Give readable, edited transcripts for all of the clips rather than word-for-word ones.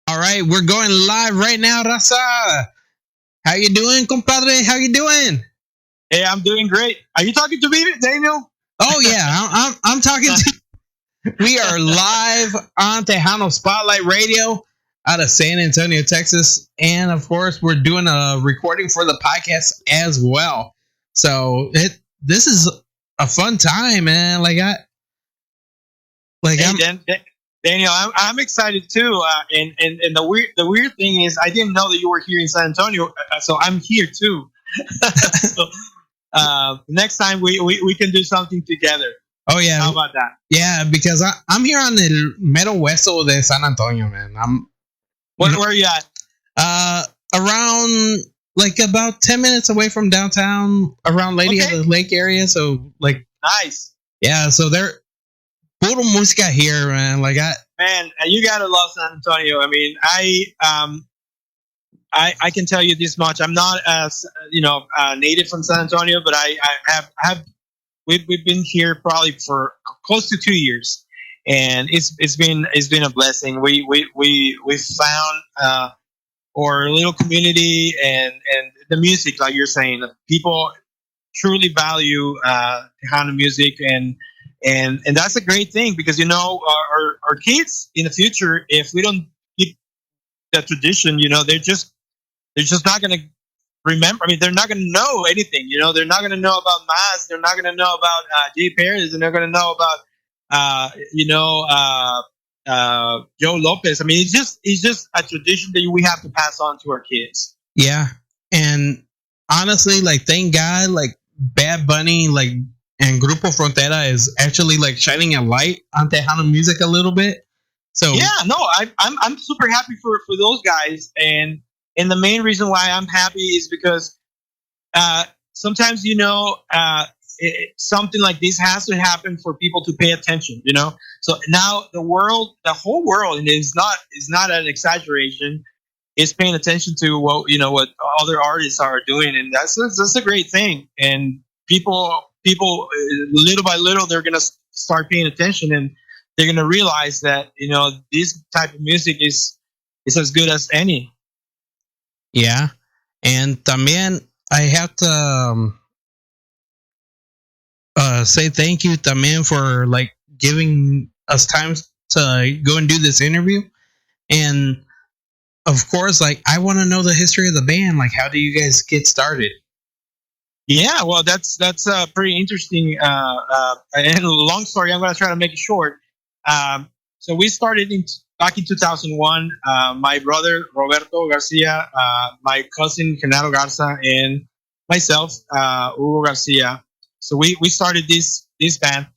All right, we're going live right now, Raza. How you doing, compadre? How you doing? Hey, I'm doing great. Are you talking to me, Daniel? Oh yeah, I'm talking to. We are live on Tejano Spotlight Radio out of San Antonio, Texas, and of course we're doing a recording for the podcast as well. So this is a fun time, man. Daniel, I'm excited too. And the weird thing is, I didn't know that you were here in San Antonio, so I'm here too. so next time we can do something together. Oh yeah, how about that? Yeah, because I'm here on the Mero Hueso de San Antonio, man. Where are you at? Around like about 10 minutes away from downtown, around Lady of the Lake area. So like, nice. Yeah, so they're puro música here, man. Man, you gotta love San Antonio. I mean, I can tell you this much. I'm not native from San Antonio, but I have we've been here probably for close to 2 years, and it's been a blessing. We found our little community, and the music, like you're saying, people truly value Tejano music, and that's a great thing, because our kids in the future, if we don't keep that tradition, they're just not going to remember. I mean, they're not going to know anything. They're not going to know about Mas. They're not going to know about Jay Perez. They're not going to know about Joe Lopez. I mean, it's just a tradition that we have to pass on to our kids. Yeah, and honestly, thank God, Bad Bunny, and Grupo Frontera is actually shining a light on Tejano music a little bit. So yeah, no, I'm super happy for those guys, and the main reason why I'm happy is because sometimes something like this has to happen for people to pay attention. So now the whole world, and it's not an exaggeration, is paying attention to what other artists are doing, and that's a great thing. And people little by little, they're gonna start paying attention, and they're gonna realize that this type of music is as good as any. Yeah, and también I have to say thank you también for giving us time to go and do this interview. And of course, I want to know the history of the band. How do you guys get started? Yeah, well, that's pretty interesting and a long story. I'm going to try to make it short. So we started back in 2001. My brother Roberto Garcia, my cousin Genaro Garza, and myself, Hugo Garcia. So we started this band.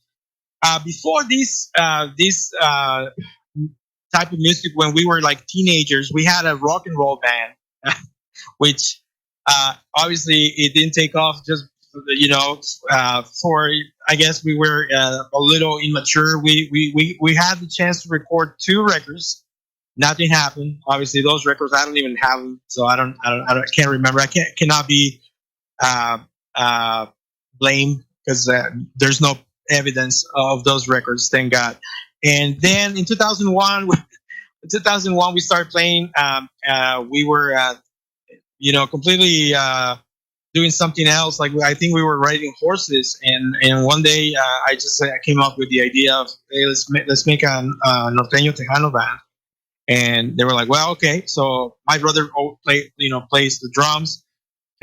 Before this type of music, when we were teenagers, we had a rock and roll band, which obviously it didn't take off. Just for I guess we were a little immature. We had the chance to record 2 records. Nothing happened. Obviously, those records I don't even have them, so I can't remember. I cannot be blamed, because there's no evidence of those records. Thank God. And then in 2001, we started playing. We were completely doing something else. I think we were riding horses, and one day I came up with the idea of, hey, let's make a norteño tejano band. And they were like, well, okay. So my brother plays the drums.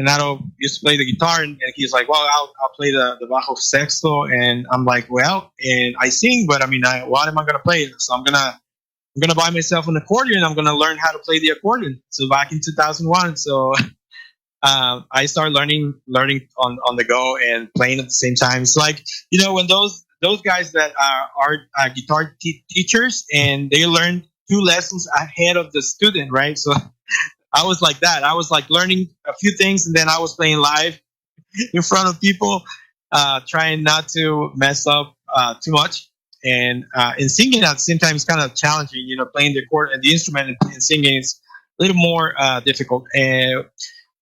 Genaro used to play the guitar, and he's like, well, I'll play the bajo sexto. And I'm like, well, and I sing, but I mean, what am I gonna play? So I'm gonna buy myself an accordion. I'm gonna learn how to play the accordion. So back in 2001, so I started learning on the go and playing at the same time. It's when those guys that are guitar teachers, and they learn 2 lessons ahead of the student, right? So I was like that. I was learning a few things, and then I was playing live in front of people, trying not to mess up too much. And singing at the same time is kind of challenging. Playing the chord and the instrument and singing is a little more difficult.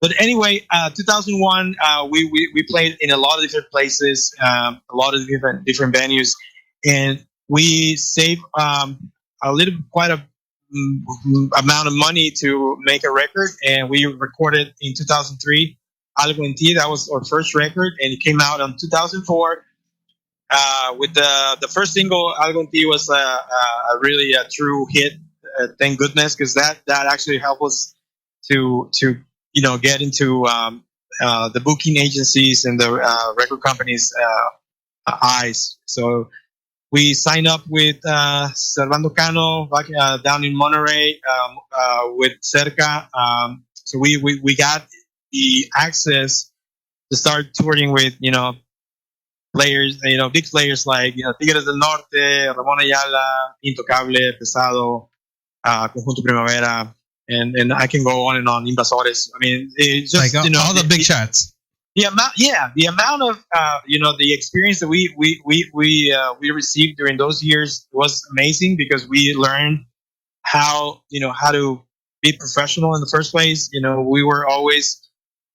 But anyway, 2001, we played in a lot of different places, a lot of different venues, and we saved quite a amount of money to make a record, and we recorded in 2003 Algo en Ti. That was our first record, and it came out in 2004. With the first single, Algo en Ti was a really a true hit. Thank goodness, because that actually helped us to get into the booking agencies and the record companies' eyes. So we signed up with Servando Cano back down in Monterey with Cerca. So we got the access to start touring with players, big players like Tigres del Norte, Ramón Ayala, Intocable, Pesado, Conjunto Primavera, and I can go on and on. Invasores. I mean, it's just like all the big shots. The amount of the experience that we received during those years was amazing, because we learned how to be professional in the first place. We were always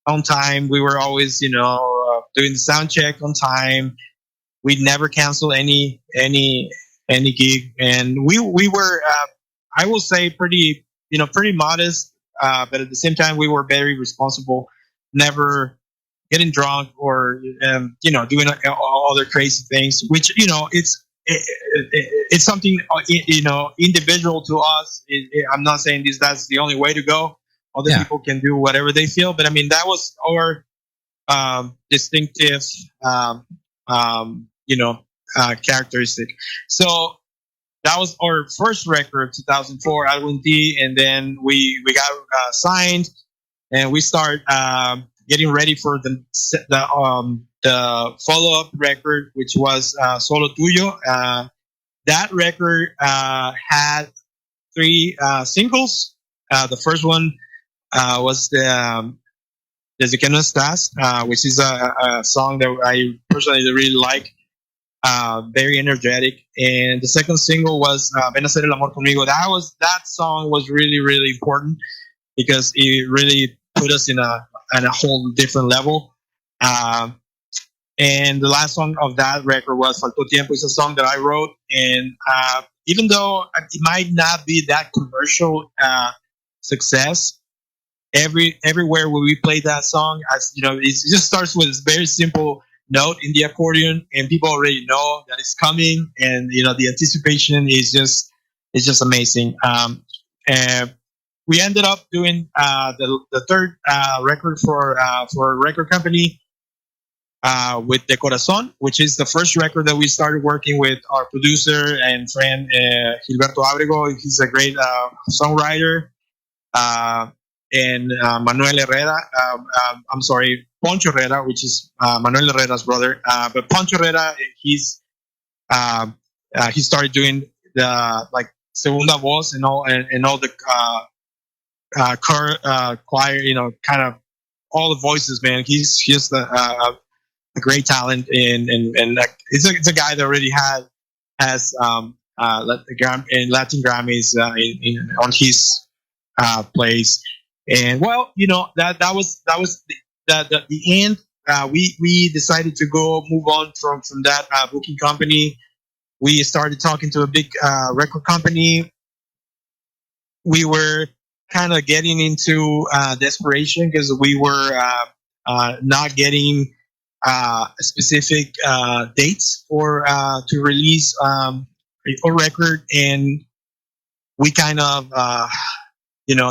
on time. We were always doing the sound check on time. We never canceled any gig, and we were I will say pretty modest, but at the same time we were very responsible. Never getting drunk or doing other crazy things, which it's something individual to us. I'm not saying that's the only way to go. Other people can do whatever they feel, but I mean that was our distinctive characteristic. So that was our first record, 2004, Algo en Ti, and then we got signed, and we start getting ready for the follow up record, which was Solo Tuyo. That record had 3 singles. The first one was the Desde que no estás, which is a song that I personally really like. Very energetic, and the second single was Ven a hacer el amor conmigo. That song was really, really important, because it really put us in a whole different level. And the last song of that record was Faltó Tiempo. It's a song that I wrote, and even though it might not be that commercial success, everywhere where we play that song, it just starts with this very simple note in the accordion, and people already know that it's coming, and the anticipation is just amazing. And we ended up doing the third record for a record company with De Corazon, which is the first record that we started working with our producer and friend Gilberto Abrego. He's a great songwriter. And Manuel Herrera, I'm sorry, Poncho Herrera, which is Manuel Herrera's brother. But Poncho Herrera, he started doing the segunda voz and all the choir, kind of all the voices. Man, he's just a great talent, and it's a guy that already has Latin Grammys on his place. And well, that was the end. We decided to move on from that booking company. We started talking to a big record company. We were kind of getting into desperation, because we were not getting specific dates for to release a record, and we kind of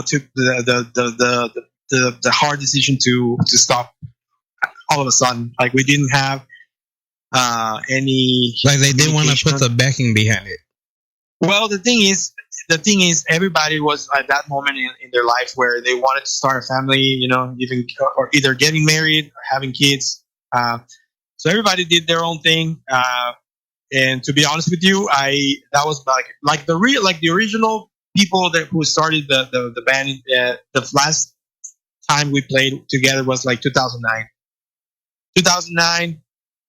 took the hard decision to stop all of a sudden. Like, we didn't have any, like, they didn't want to put the backing behind it. Well, the thing is, everybody was at that moment in their life where they wanted to start a family, or either getting married or having kids. So everybody did their own thing. And to be honest with you, that was like the original people who started the band. The last time we played together was like 2009,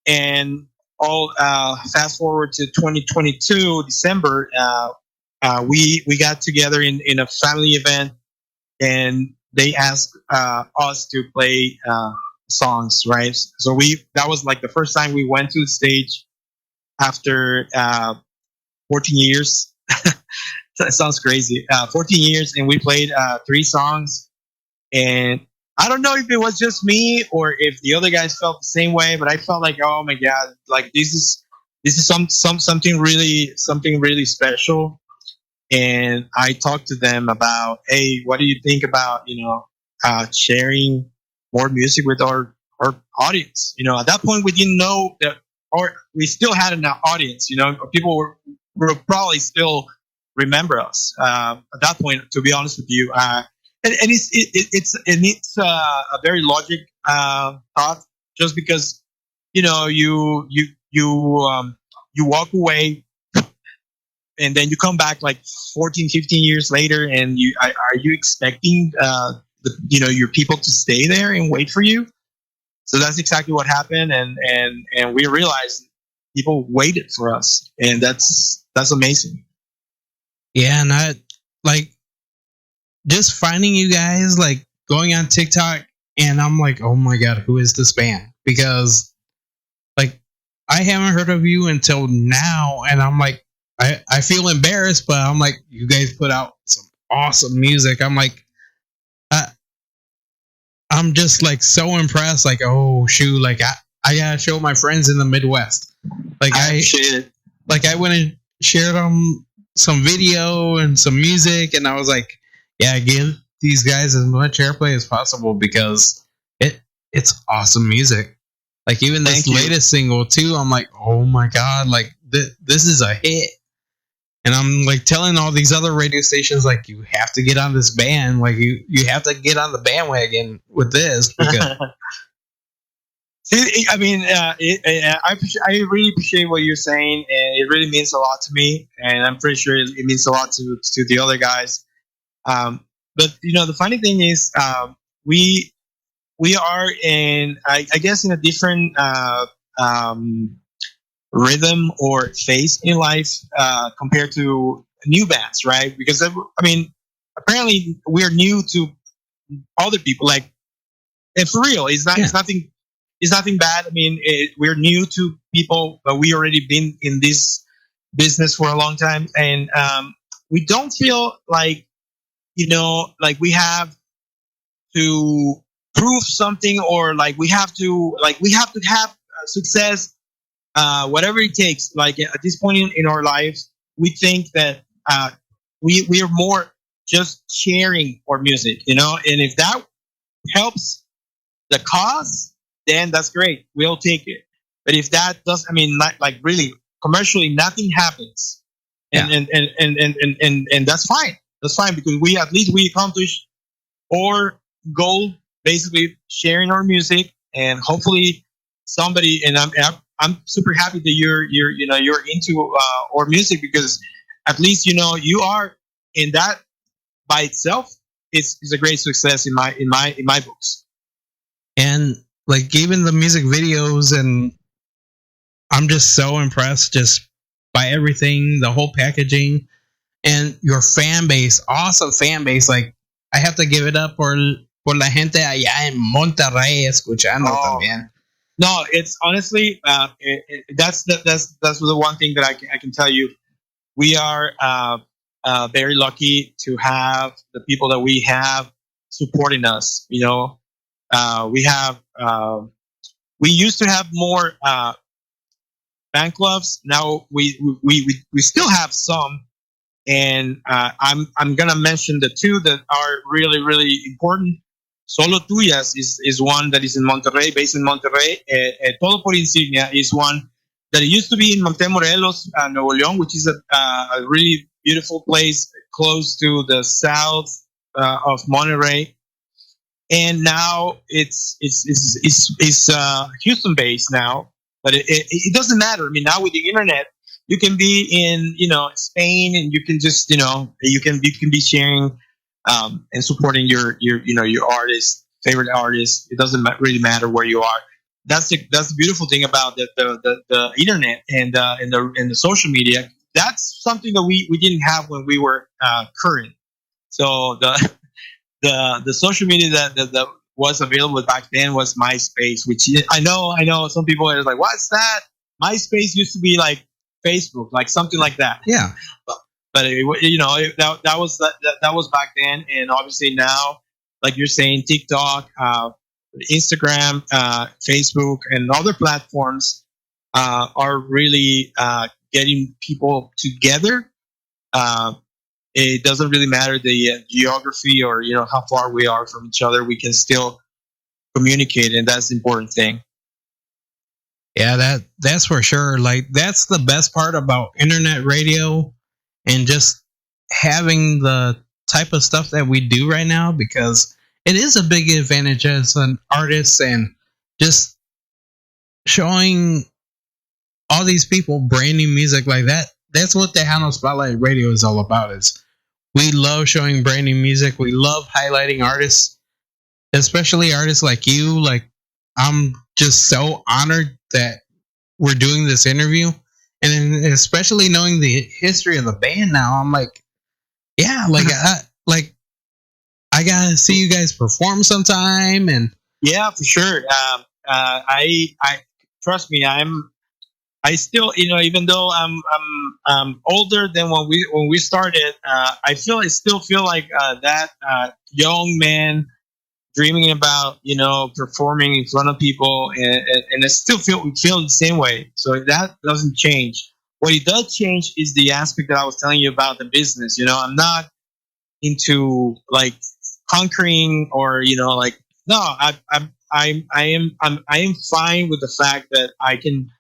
and all fast forward to 2022 December. We got together in a family event, and they asked us to play songs, right? So that was like the first time we went to the stage after 14 years. That sounds crazy. 14 years, and we played 3 songs. And I don't know if it was just me or if the other guys felt the same way, but I felt like, oh my god, like this is something really special. And I talked to them about, hey, what do you think about sharing more music with our audience? At that point we didn't know that, or we still had an audience. People were probably still remember us at that point. To be honest with you, and it's a very logic thought, just because you walk away and then you come back like 14, 15 years later, and are you expecting your people to stay there and wait for you? So that's exactly what happened, and we realized people waited for us, and that's amazing. Yeah, and I like just finding you guys, like going on TikTok, and I'm like, oh my god, who is this band? Because like I haven't heard of you until now, and I'm like, I feel embarrassed, but I'm like, you guys put out some awesome music. I'm like, I'm just like so impressed. Like, oh shoot, like I gotta show my friends in the Midwest. Like I appreciate it. Like I went and shared some video and some music, and I was like, yeah, give these guys as much airplay as possible because it's awesome music. Like even this latest single too, I'm like, oh my god, like this is a hit. And I'm like telling all these other radio stations, like, you have to get on this band. Like you have to get on the bandwagon with this. Because See, I mean, I really appreciate what you're saying, and it really means a lot to me. And I'm pretty sure it means a lot to the other guys. But the funny thing is, we are in, I guess, in a different rhythm or phase in life compared to new bands, right? Because I mean, apparently we're new to other people. Like, and for real, it's nothing. It's nothing bad. I mean, we're new to people, but we already been in this business for a long time, and we don't feel like like we have to prove something, or like we have to have success, whatever it takes. Like at this point in our lives, we think that we are more just sharing our music, and if that helps the cause, then that's great. We'll take it. But if that does, I mean, like really commercially, nothing happens, and that's fine. That's fine, because we accomplished our goal, basically sharing our music, and hopefully somebody. And I'm super happy that you're into our music, because at least you are, in that by itself is a great success in my books. And like even the music videos, and I'm just so impressed just by everything, the whole packaging, and your fan base, awesome fan base. Like I have to give it up por la gente allá en Monterrey escuchando también. No, it's honestly that's the one thing that I can tell you. We are very lucky to have the people that we have supporting us. We used to have more fan clubs. Now we still have some, and I'm gonna mention the two that are really, really important. Solo Tuyas is one that is in Monterrey, based in Monterrey. Todo por Insignia is one that used to be in Montemorelos, Nuevo León, which is a really beautiful place close to the south of Monterrey. And now it's Houston based now, but it doesn't matter. I mean, now with the internet, you can be in Spain, and you can just you can be sharing and supporting your artist, favorite artist. It doesn't really matter where you are. That's the beautiful thing about the internet and the social media. That's something that we didn't have when we were current. So the social media that was available back then was MySpace, which I know some people are like, what's that? MySpace used to be like Facebook, like something like that. Yeah. But that was back then, and obviously now, like you're saying, TikTok, Instagram, Facebook, and other platforms are really getting people together. Uh, it doesn't really matter the geography or how far we are from each other. We can still communicate, and that's the important thing. Yeah, that's for sure. Like that's the best part about internet radio and just having the type of stuff that we do right now, because it is a big advantage as an artist, and just showing all these people brand new music like that. That's what Tejano Spotlight Radio is all about. Is we love showing brand new music. We love highlighting artists, especially artists like you. Like I'm just so honored that we're doing this interview, and especially knowing the history of the band now. I'm like, yeah, I gotta see you guys perform sometime. And Yeah, for sure. I trust me. I still, even though I'm older than when we started, I still feel like that young man dreaming about performing in front of people, and I still feel the same way. So that doesn't change. What it does change is the aspect that I was telling you about the business. I'm not into like conquering, or like, no, I am fine with the fact that I can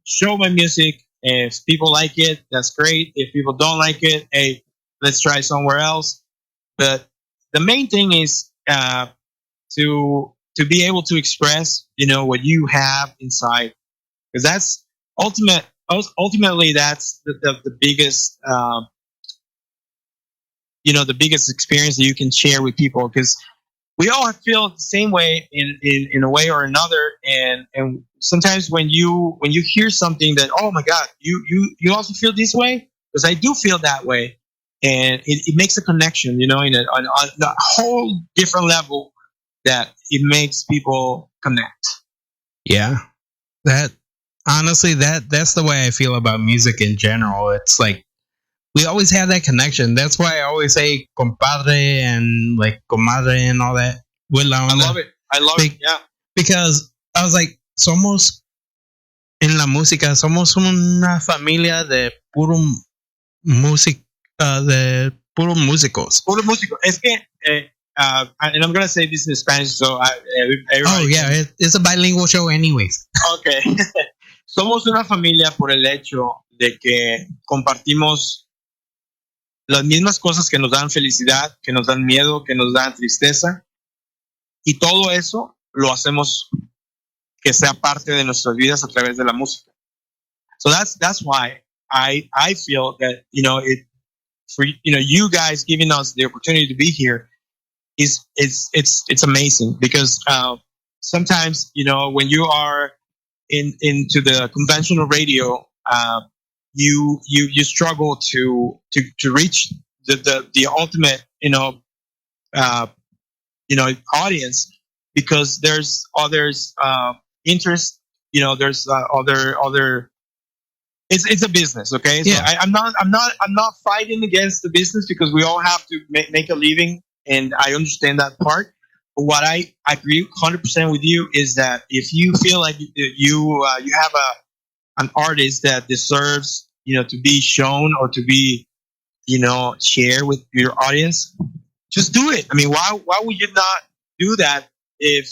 show my music. If people like it, that's great. If people don't like it, hey, let's try somewhere else. But the main thing is to be able to express what you have inside, because that's ultimately that's the biggest the biggest experience that you can share with people, because we all feel the same way in a way or another. And sometimes when you hear something that, oh my god, you also feel this way, because I do feel that way, and it makes a connection, on a whole different level, that it makes people connect. yeah, that honestly, that's the way I feel about music in general. It's like we always have that connection. That's why I always say compadre and like comadre and all that. With la I onda. love it. I love it. Yeah. Because I was like, somos en la música, somos una familia de puro músic, de puro músicos. Puro músico. Es que, and I'm gonna say this in Spanish, so oh yeah, it's a bilingual show, anyways. Okay. Somos una familia por el hecho de que compartimos las mismas cosas que nos dan felicidad, que nos dan miedo, que nos dan tristeza, y todo eso lo hacemos que sea parte de nuestras vidas a través de la música. So that's why I feel that for you guys giving us the opportunity to be here is it's amazing, because sometimes when you are into the conventional radio, you struggle to reach the ultimate audience, because there's others interest, there's other it's a business. Okay, so Yeah. I'm not fighting against the business, because we all have to make a living, and I understand that part. But what I agree 100% with you is that if you feel like you have an artist that deserves to be shown, or to be share with your audience, just do it. I mean, why would you not do that if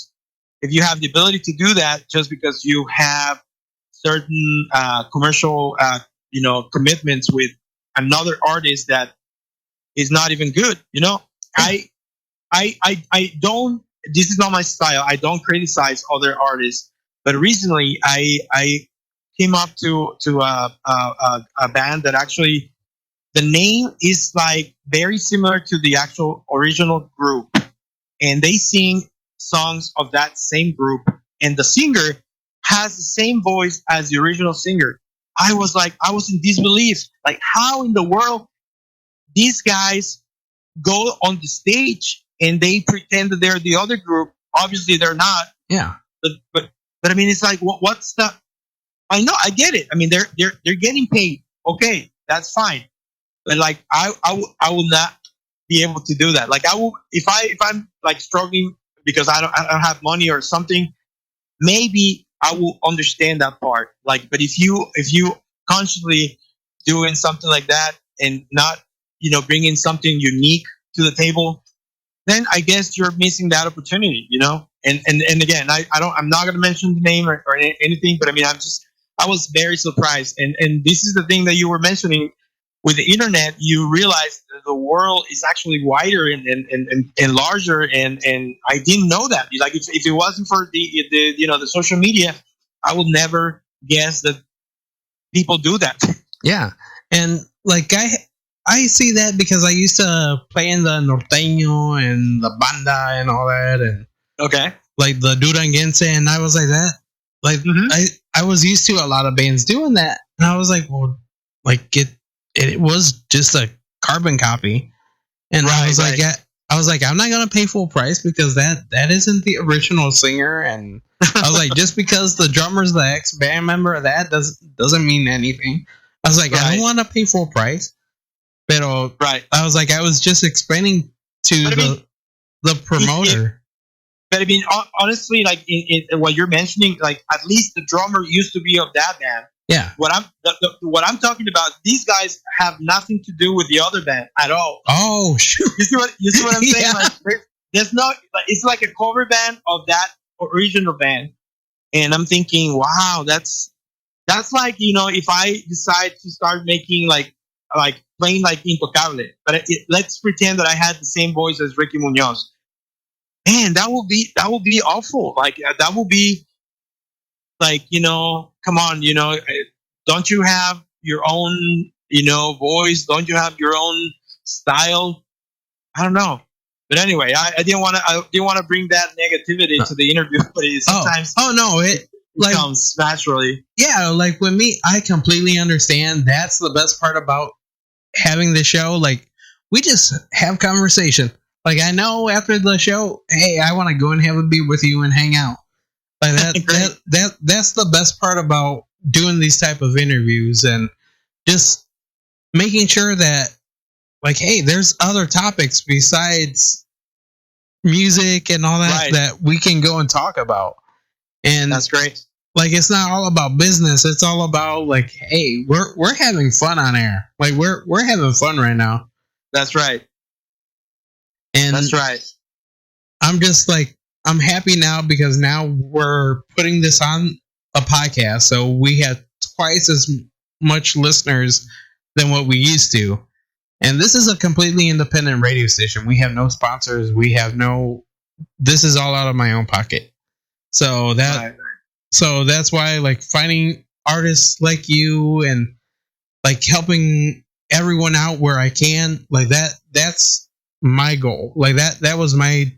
you have the ability to do that, just because you have certain commercial commitments with another artist that is not even good? I don't. This is not my style. I don't criticize other artists. But recently, I came up to a band that actually, the name is like very similar to the actual original group, and they sing songs of that same group, and the singer has the same voice as the original singer. I was in disbelief. Like, how in the world these guys go on the stage and they pretend that they're the other group? Obviously, they're not. Yeah. But I mean, it's like, what's the? I know, I get it. I mean, they're getting paid. Okay, That's fine. But like I will not be able to do that. Like I will if I'm like struggling because I don't have money or something, maybe I will understand that part. Like, but if you consciously doing something like that and not bringing something unique to the table, then I guess you're missing that opportunity. And again, I'm not going to mention the name or anything, but I mean I was very surprised. And this is the thing that you were mentioning with the internet. You realize that the world is actually wider and larger, and I didn't know that. Like if it wasn't for the social media, I would never guess that people do that. Yeah, and like I see that because I used to play in the norteño and the banda and all that, and Okay. like the duranguense, and I was like that. Like I was used to a lot of bands doing that, and I was like, well, like it was just a carbon copy, and I was like, I was like, I'm not gonna pay full price because that isn't the original singer, and I was like, just because the drummer's the ex band member of that doesn't mean anything. I was like, I don't want to pay full price, but I was like, I was just explaining to the promoter. But I mean, honestly, like in what you're mentioning, like at least the drummer used to be of that band. Yeah. What I'm talking about, these guys have nothing to do with the other band at all. Oh, shoot. You see what I'm saying? Yeah. Like, there's no, like, it's like a cover band of that original band, and I'm thinking, wow, that's like if I decide to start making like playing like Intocable, but let's pretend that I had the same voice as Ricky Munoz. Man, that will be awful. Like that will be like come on, don't you have your own voice? Don't you have your own style? I don't know. But anyway, I didn't want to bring that negativity to the interview, but sometimes it comes naturally. Yeah, like with me, I completely understand. That's the best part about having the show. Like we just have conversation. Like I know after the show, hey, I want to go and have a beer with you and hang out. Like that's the best part about doing these type of interviews, and just making sure that like, hey, there's other topics besides music and all that that we can go and talk about. And that's great. Like it's not all about business. It's all about like, hey, we're having fun on air. Like we're having fun right now. That's right. And that's right. I'm just like, I'm happy now because now we're putting this on a podcast, so we have twice as much listeners than what we used to. And this is a completely independent radio station. We have no sponsors. We have no. This is all out of my own pocket. So that's why like finding artists like you and like helping everyone out where I can, like that's my goal. Like that was my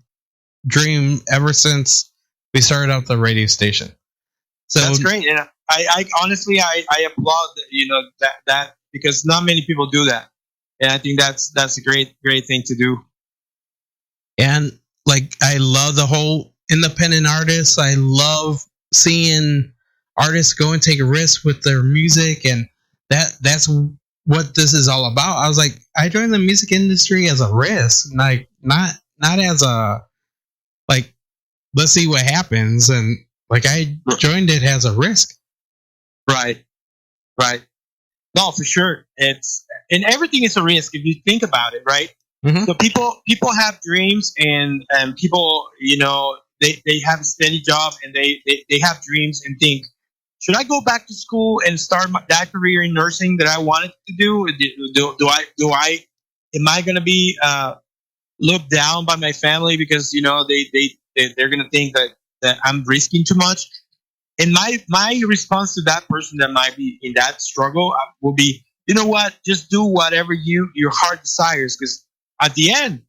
dream ever since we started out the radio station. So that's great. And I honestly I applaud that because not many people do that. And I think that's a great thing to do. And like I love the whole independent artists. I love seeing artists go and take a risk with their music, and that's what this is all about. I was like, I joined the music industry as a risk, like not as a like, let's see what happens. And like I joined it as a risk. Right. No, for sure. And everything is a risk if you think about it, right? Mm-hmm. So people have dreams, and people, they have a steady job, and they have dreams and think, should I go back to school and start that career in nursing that I wanted to do? Am I going to be looked down by my family because they're going to think that I'm risking too much? And my response to that person that might be in that struggle will be, you know what? Just do whatever your heart desires, because at the end,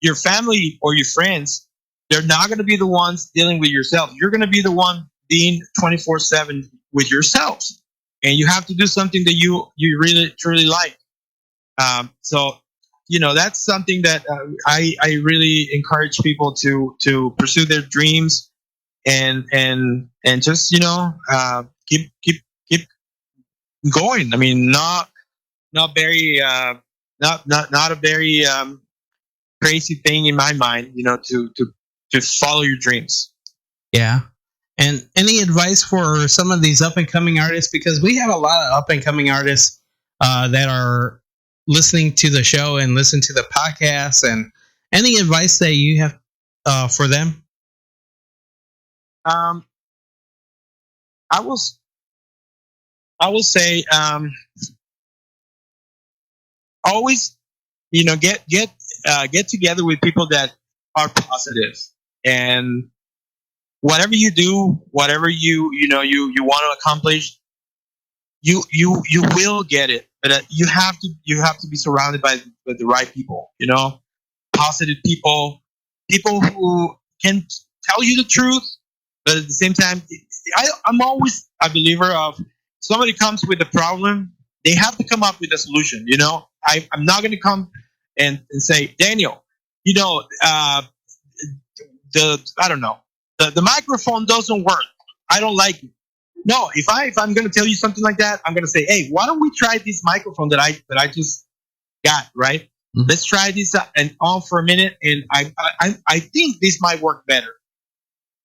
your family or your friends, they're not going to be the ones dealing with yourself. You're going to be the one being 24/7 with yourselves, and you have to do something that you really truly like. So that's something that I really encourage people to pursue their dreams and just keep going. I mean, not not very not a very crazy thing in my mind, to follow your dreams. Yeah. And any advice for some of these up and coming artists? Because we have a lot of up and coming artists that are listening to the show and listen to the podcast. And any advice that you have for them? um I will I will say, always, get together with people that are positive, and whatever you do, whatever you want to accomplish, you will get it. But you have to be surrounded by the right people. Positive people, people who can tell you the truth, but at the same time, I'm always a believer of, somebody comes with a problem, they have to come up with a solution. I'm not going to come and say, Daniel, you know, uh, I don't know, the microphone doesn't work. I don't like it. No, if I'm going to tell you something like that, I'm going to say, hey, why don't we try this microphone that I just got, right? Mhm. Let's try this and on for a minute, and I think this might work better.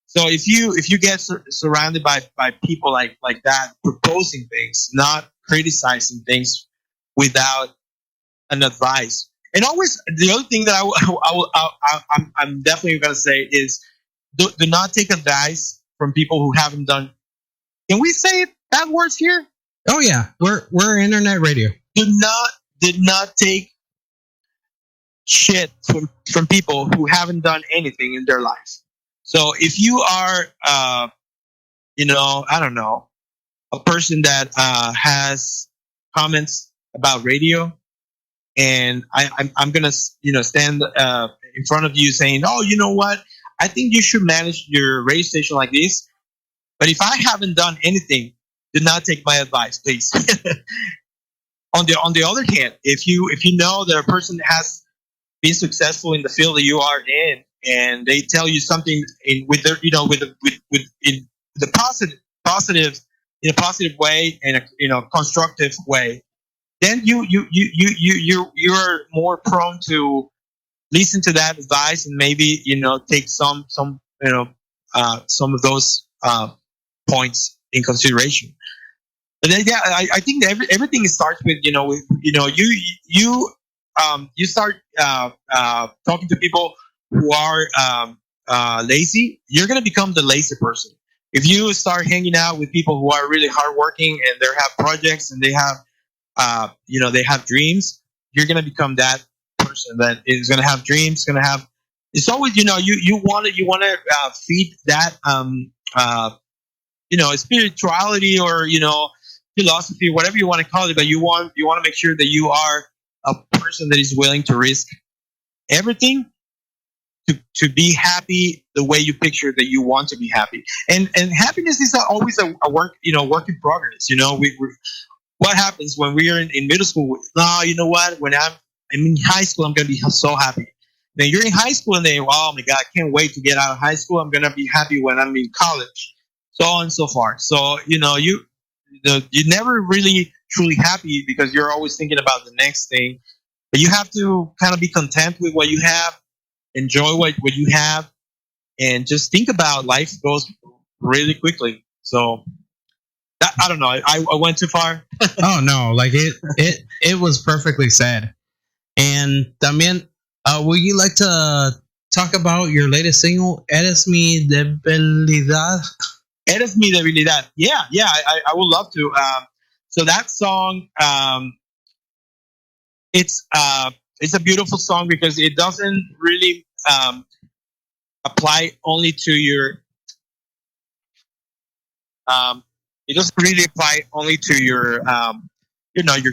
So if you get surrounded by people like that, proposing things, not criticizing things without an advice. And always, the other thing that I'm definitely going to say is, do not take advice from people who haven't done. Can we say bad words here? Oh yeah, we're internet radio. Do not take shit from people who haven't done anything in their lives. So if you are, I don't know, a person that has comments about radio, and I'm gonna, stand in front of you saying, oh, you know what? I think you should manage your radio station like this. But if I haven't done anything, do not take my advice, please. On the other hand, if you know that a person has been successful in the field that you are in, and they tell you something with their, with in the positive, in a positive way, and a constructive way, then you're more prone to listen to that advice, and maybe take some of those points in consideration. But then, yeah, I think that everything starts with, you start talking to people who are lazy. You're gonna become the lazy person. If you start hanging out with people who are really hardworking, and they have projects, and they have dreams, you're gonna become that person that is gonna have dreams. Gonna have. It's always, you want to feed that spirituality, or philosophy, whatever you want to call it, but you want to make sure that you are a person that is willing to risk everything to be happy the way you picture that you want to be happy. And happiness is always a work in progress. What happens when we are in middle school? No, you know what? When I'm in high school, I'm gonna be so happy. Then you're in high school, and then, oh my god, I can't wait to get out of high school. I'm gonna be happy when I'm in college, so on and so forth. So you're never really truly happy, because you're always thinking about the next thing. But you have to kind of be content with what you have, enjoy what you have, and just think about life goes really quickly. So I don't know. I went too far. Oh no, like it was perfectly said. And también, would you like to talk about your latest single, Eres mi debilidad? Eres mi debilidad. Yeah, I would love to. So that song, it's a beautiful song, because it doesn't really apply only to your it doesn't really apply only to your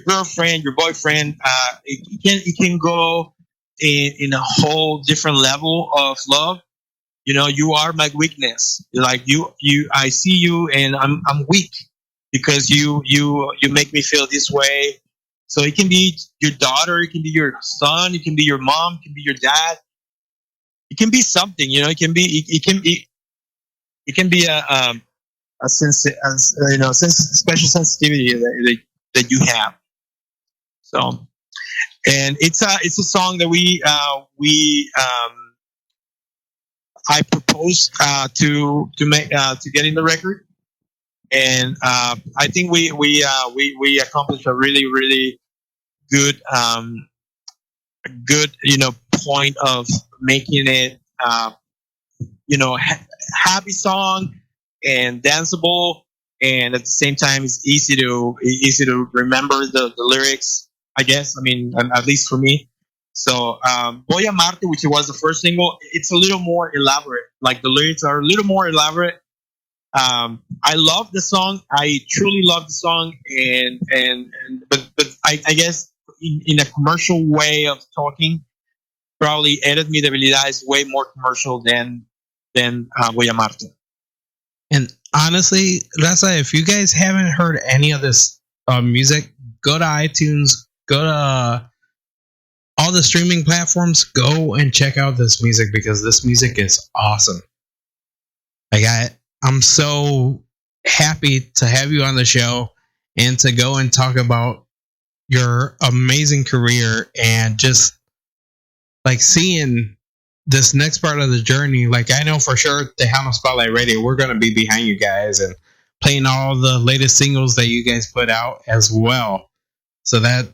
girlfriend, your boyfriend. It can go in a whole different level of love. You are my weakness. Like I see you, and I'm weak, because you make me feel this way. So it can be your daughter, it can be your son, it can be your mom, it can be your dad. It can be something. It can be a sense, special sensitivity that you have. So, and it's a song that I proposed to make to get in the record, and I think we accomplished a really good good point of making it happy song and danceable, and at the same time it's easy to remember the lyrics, I guess. I mean, at least for me. So Voy a Marte, which was the first single, it's a little more elaborate. Like the lyrics are a little more elaborate. I love the song. I truly love the song, but I guess in a commercial way of talking, probably Eres mi debilidad is way more commercial than Voy a Marte. And honestly, Raza, if you guys haven't heard any of this music, go to iTunes, go to all the streaming platforms, go and check out this music, because this music is awesome. Like I'm so happy to have you on the show and to go and talk about your amazing career and just like seeing this next part of the journey. Like I know for sure Tejano Spotlight Radio, we're going to be behind you guys and playing all the latest singles that you guys put out as well. So that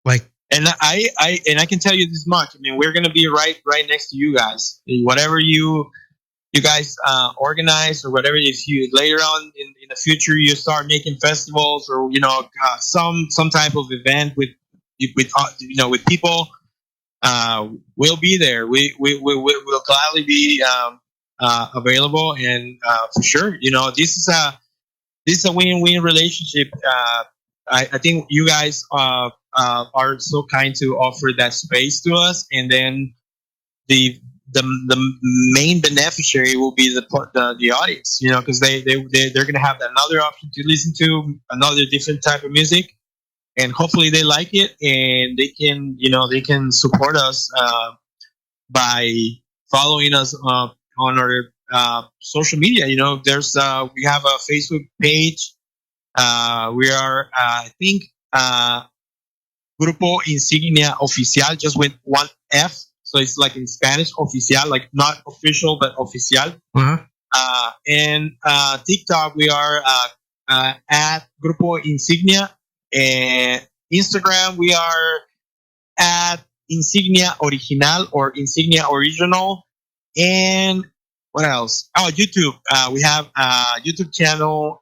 like, and I can tell you this much. I mean, we're going to be right next to you guys. Whatever you guys organize, or whatever, if you later on in the future you start making festivals, or some type of event with people, we'll be there. We'll gladly be available, and for sure, this is a win-win relationship. I think you guys are so kind to offer that space to us, and then the main beneficiary will be the audience, because they're going to have another option to listen to another different type of music, and hopefully they like it, and they can support us by following us on our social media. There's we have a Facebook page. We are I think Grupo Insignia Oficial, just with one F. So it's like in Spanish, oficial, like not official, but oficial. uh-huh. And TikTok, we are at Grupo Insignia. And Instagram, we are at Insignia Original or Insignia Original. And what else? Oh, YouTube. We have a YouTube channel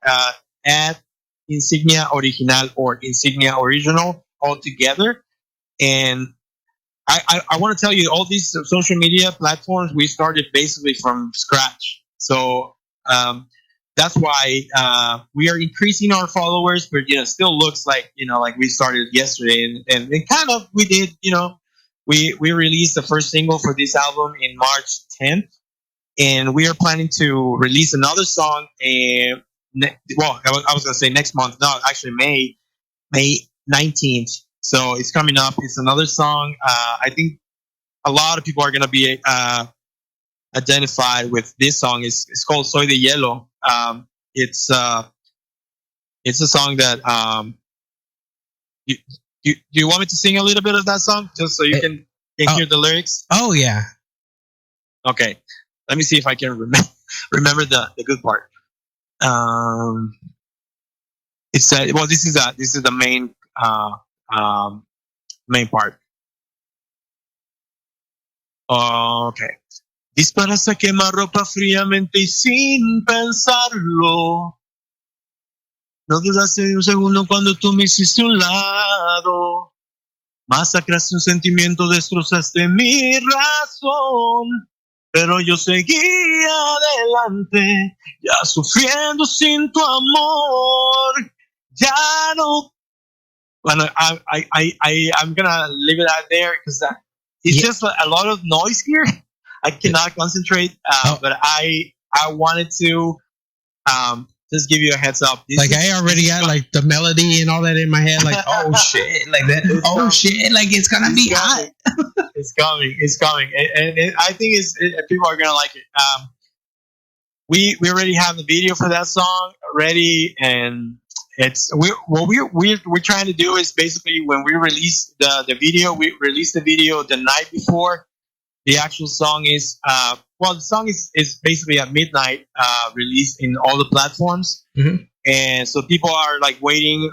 at Insignia Original or Insignia Original all together. And I want to tell you, all these social media platforms, we started basically from scratch. So that's why we are increasing our followers, but still looks like like we started yesterday, and kind of we did. We released the first single for this album in March 10th, and we are planning to release another song. I was gonna say next month. No, actually May 19th. So it's coming up. It's another song. I think a lot of people are going to be identified with this song. It's called Soy de Hielo. It's a song that do you want me to sing a little bit of that song just so you can hear the lyrics? Oh yeah. Okay. Let me see if I can remember the good part. It's this is the main main part. Okay. Disparas a quemarropa fríamente y sin pensarlo. No dudaste ni un segundo cuando tú me hiciste un lado. Masacraste un sentimiento, destrozaste mi razón. Pero yo seguía adelante, ya sufriendo sin tu amor. Ya no. Well, I'm gonna leave it out there because it's just a lot of noise here. I cannot concentrate, but I wanted to just give you a heads up. I already got like the melody and all that in my head. Like, oh shit, like that. Shit, like it's gonna be hot. It's coming, and I think people are gonna like it. We already have the video for that song ready, and it's we're trying to do is basically when we release the video, we release the video the night before the actual song is. The song is basically at midnight released in all the platforms, and so people are like waiting.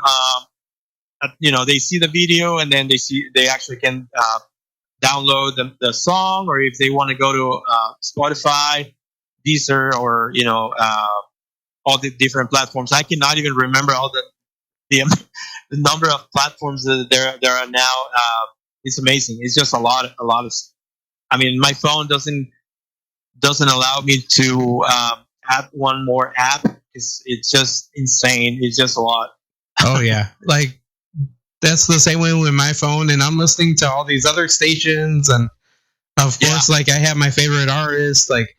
They see the video and then they actually can download the song, or if they want to go to Spotify, Deezer, or all the different platforms. I cannot even remember all the the number of platforms that there are now. It's amazing. It's just a lot of. I mean, my phone doesn't allow me to add one more app. It's just insane. It's just a lot. Oh yeah, like that's the same way with my phone, and I'm listening to all these other stations, and of course, like I have my favorite artists. Like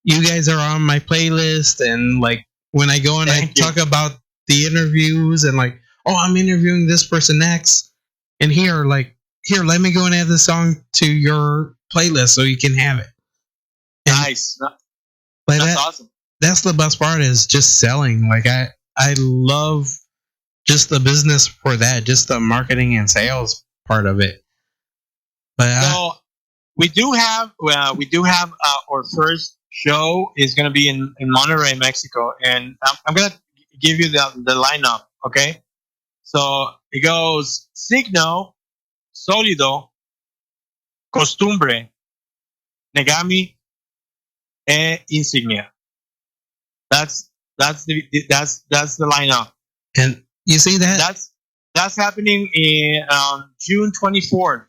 you guys are on my playlist, and like when I go and talk about the interviews, and like, oh, I'm interviewing this person next, and here, let me go and add the song to your playlist so you can have it. And nice. Like that's awesome. That's the best part is just selling. Like I love just the business for that, just the marketing and sales part of it. But so we do have our first show is going to be in Monterrey, Mexico, and I'm going to give you the lineup. Okay, so it goes Signo, Sólido, Costumbre, Negami, and Insignia. That's the lineup. And you see that? That's happening in June 24th.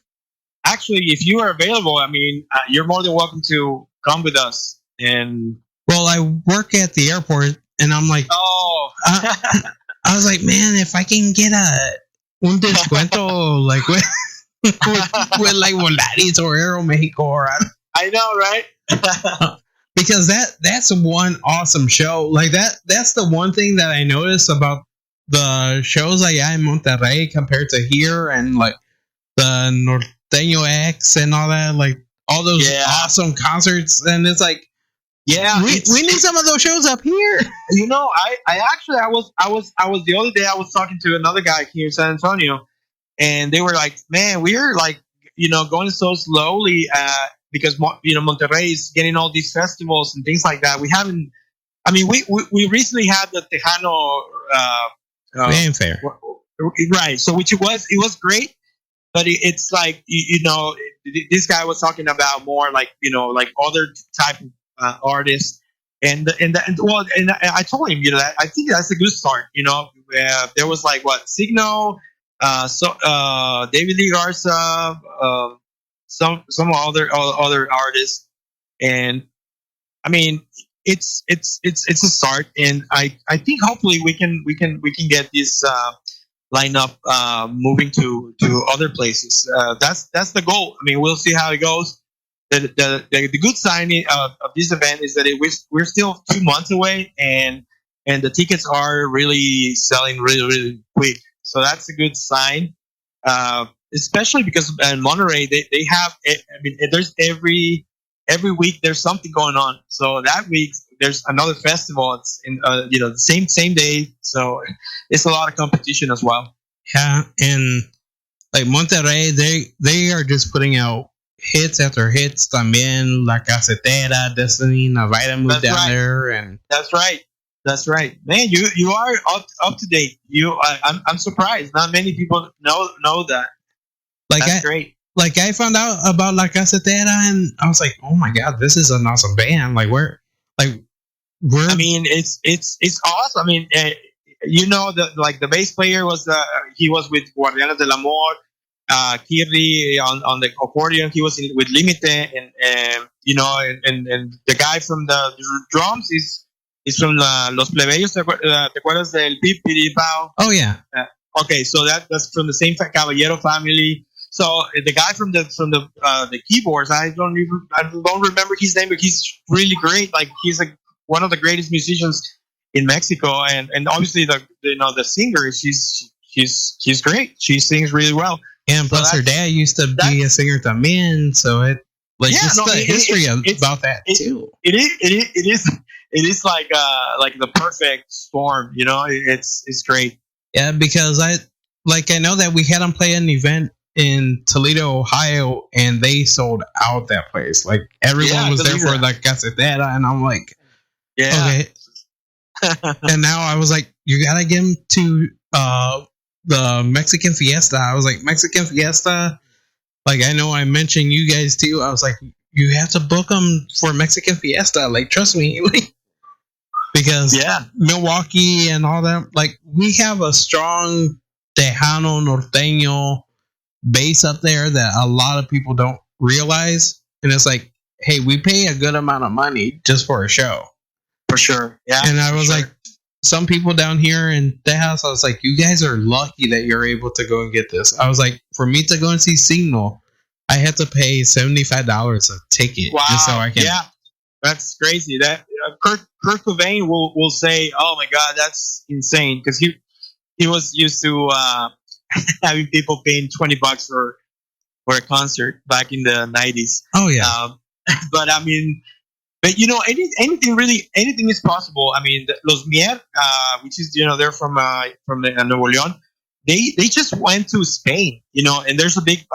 Actually, if you are available, I mean, you're more than welcome to come with us. And I work at the airport, and I'm like, I was like, man, if I can get un descuento like with like Volaris or Aeromexico, or I know, right? Because that's one awesome show. Like that's the one thing that I noticed about the shows allá in Monterrey compared to here, and like the Norteño X and all that, like all those awesome concerts. And it's like, we need some of those shows up here. I actually I was the other day I was talking to another guy here in San Antonio, and they were like, man, we're like going so slowly because Monterrey is getting all these festivals and things like that. We haven't. I mean, we recently had the Tejano. Fanfare. Right. So it was great, but it's like this guy was talking about more like like other type of artists, and I told him that I think that's a good start. There was like Signo, David Lee Garza, some other artists, and I mean it's a start, and I think hopefully we can get this lineup moving to other places. That's the goal. I mean, we'll see how it goes. The good sign of this event is that we're still 2 months away, and the tickets are really selling really, really quick. So that's a good sign, especially because in Monterrey they have. I mean, there's every week there's something going on. So that week there's another festival. It's in the same day. So it's a lot of competition as well. Yeah, and like Monterrey, they are just putting out hits after hits. También La Casetera, Destiny, Navaida moved down there, and that's right, man. You are up to date. I'm surprised. Not many people know that. Like that's great. Like I found out about La Casetera, and I was like, oh my god, this is an awesome band. Like where. I mean, it's awesome. I mean, the bass player was he was with Guardianes del Amor. Kirri on the accordion, he was with Límite, and the guy from the drums is from Los Plebeyos. ¿Te acuerdas del Pip Piripao? Oh yeah. Okay, so that's from the same Caballero family. So the guy from the keyboards, I don't remember his name, but he's really great. Like he's one of the greatest musicians in Mexico, and obviously the singer, she's great. She sings really well. And plus, her dad used to be a singer también, so the history about that too. It is like the perfect storm. It's great. Yeah, because I know that we had them play an event in Toledo, Ohio, and they sold out that place. Like everyone was there for like Casetera, and I'm like, yeah, okay. And now I was like, you gotta get them to the Mexican Fiesta. I was like, Mexican Fiesta. Like I know I mentioned you guys too. I was like, you have to book them for Mexican Fiesta. Like trust me, because Milwaukee and all that. Like we have a strong Tejano norteño base up there that a lot of people don't realize. And it's like, hey, we pay a good amount of money just for a show. For sure. Yeah. And I was like, some people down here in Tejas, I was like, you guys are lucky that you're able to go and get this. I was like, for me to go and see Signal, I had to pay $75 a ticket. Wow. Just so I can. Yeah. That's crazy. That Kurt Cobain will say, "Oh my God, that's insane," because he was used to having people paying $20 for a concert back in the 90s. Oh yeah. But I mean, but anything is possible. I mean, Los Mier, which is they're from Nuevo León. They just went to Spain, and there's a big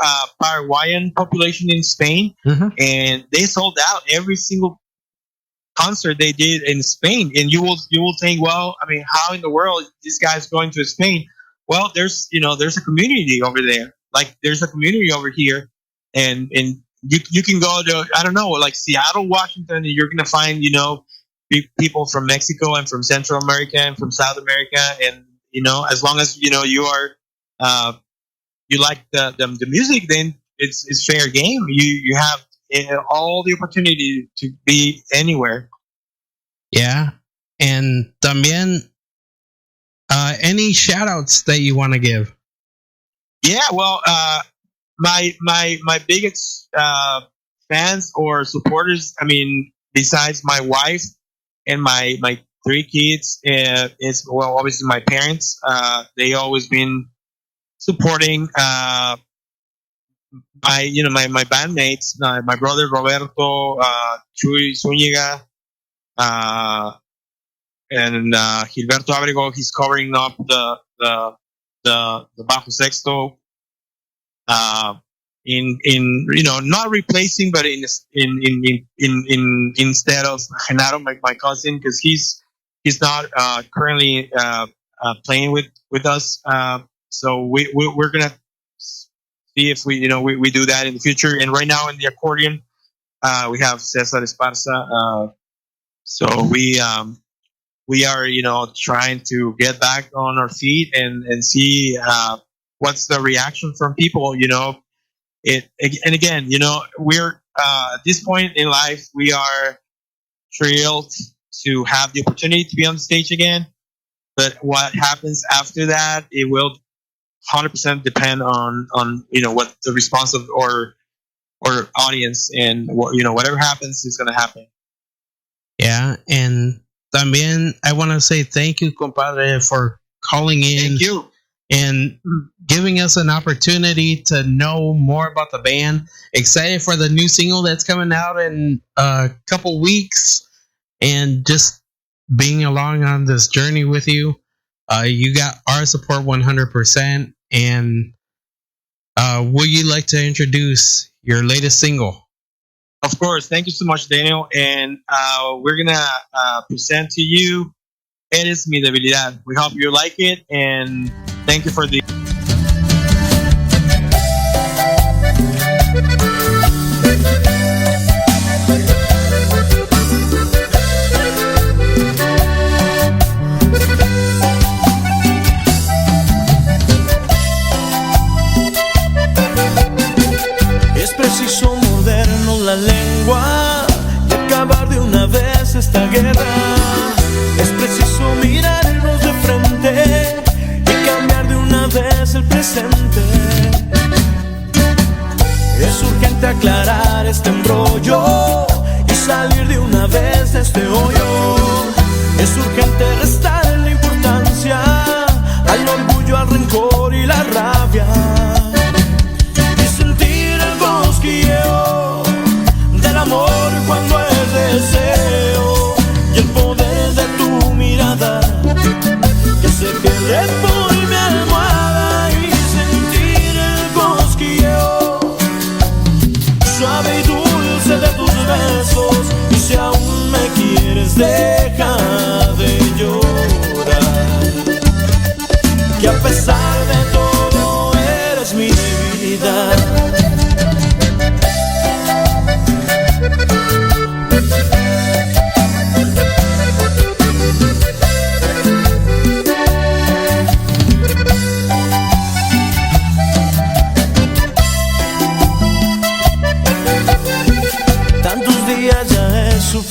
Paraguayan population in Spain, and they sold out every single concert they did in Spain. And you will think, well, I mean, how in the world this guy's going to Spain? Well, there's a community over there. Like there's a community over here, and you can go to, I don't know, like Seattle, Washington, and you're gonna find people from Mexico and from Central America and from South America, and as long as you are you like the music, then it's fair game. You have all the opportunity to be anywhere. Yeah, and también any shout outs that you want to give? Yeah, well, my biggest fans or supporters, I mean, besides my wife and my 3 kids, is, well, obviously my parents. They always been supporting my bandmates, my brother Roberto, Chuy Zúñiga, and Gilberto Abrego. He's covering up the bajo sexto, in not replacing, but in instead of Genaro, my cousin, because he's not currently playing with us. So we're gonna see if we do that in the future. And right now in the accordion, we have Cesar Esparza. So we are trying to get back on our feet and see what's the reaction from people. And again, we're at this point in life, we are thrilled to have the opportunity to be on the stage again. But what happens after that, it will 100% depend on what the response of or audience, and whatever happens is going to happen. Yeah, and también I want to say thank you, compadre, for calling in. Thank you. And giving us an opportunity to know more about the band. Excited for the new single that's coming out in a couple weeks, and just being along on this journey with you. You got our support 100%. And would you like to introduce your latest single? Of course. Thank you so much, Daniel. And we're going to present to you Eres Mi Debilidad. We hope you like it, and thank you for the... Es preciso mordernos la lengua y acabar de una vez esta guerra. Es preciso mirarnos de frente y cambiar de una vez el presente. Es urgente aclarar este embrollo y salir de una vez de este hoyo. Es urgente restar la importancia al orgullo, al rencor y la rabia, y sentir el cosquilleo del amor cuando es deseo, y el poder de tu mirada que se pierde por mi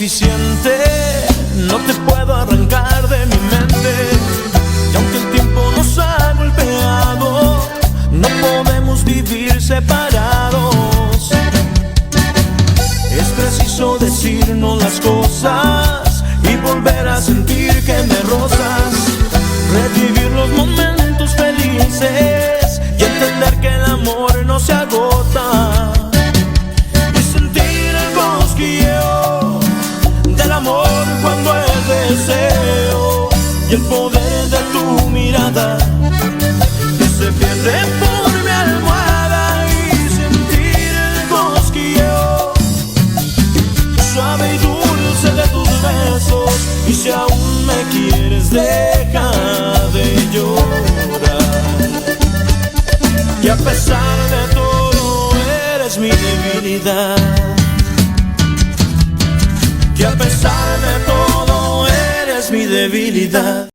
suficiente, no te puedo arrancar de mi mente. Y aunque el tiempo nos ha golpeado, no podemos vivir separados. Es preciso decirnos las cosas y volver a sentir que me rozas. Revivir los momentos felices y entender que el amor no se agota. Y sentir el cosquilleo del amor cuando es deseo. Y el poder de tu mirada que se pierde por mi almohada. Y sentir el cosquilleo suave y dulce de tus besos. Y si aún me quieres, deja de llorar. Y a pesar de todo eres mi debilidad. Que a pesar de todo eres mi debilidad.